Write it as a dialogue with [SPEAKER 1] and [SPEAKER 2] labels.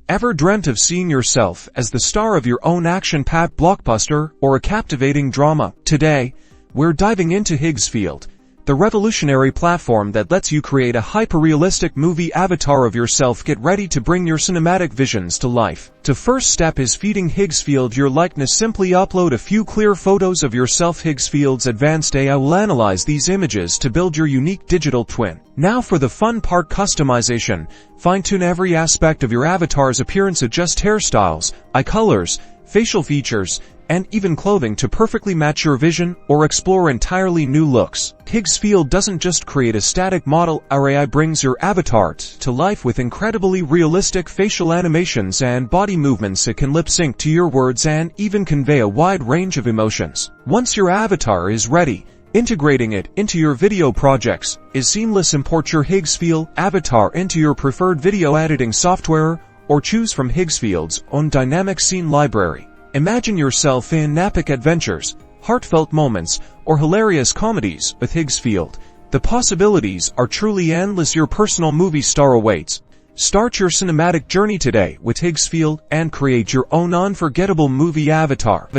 [SPEAKER 1] Ever dreamt of seeing yourself as the star of your own action-packed blockbuster or a captivating drama? Today, we're diving into Higgsfield, the revolutionary platform that lets you create a hyper-realistic movie avatar of yourself. Get ready to bring your cinematic visions to life. The first step is feeding Higgsfield your likeness. Simply upload a few clear photos of yourself. Higgsfield's advanced AI will analyze these images to build your unique digital twin. Now for the fun part: customization. Fine-tune every aspect of your avatar's appearance. Adjust hairstyles, eye colors, facial features, and even clothing to perfectly match your vision or explore entirely new looks. Higgsfield doesn't just create a static model. Our AI brings your avatar to life with incredibly realistic facial animations and body movements. It can lip sync to your words and even convey a wide range of emotions. Once your avatar is ready, integrating it into your video projects is seamless. Import your Higgsfield avatar into your preferred video editing software or choose from Higgsfield's own dynamic scene library. Imagine yourself in epic adventures, heartfelt moments, or hilarious comedies with Higgsfield. The possibilities are truly endless. Your personal movie star awaits. Start your cinematic journey today with Higgsfield and create your own unforgettable movie avatar.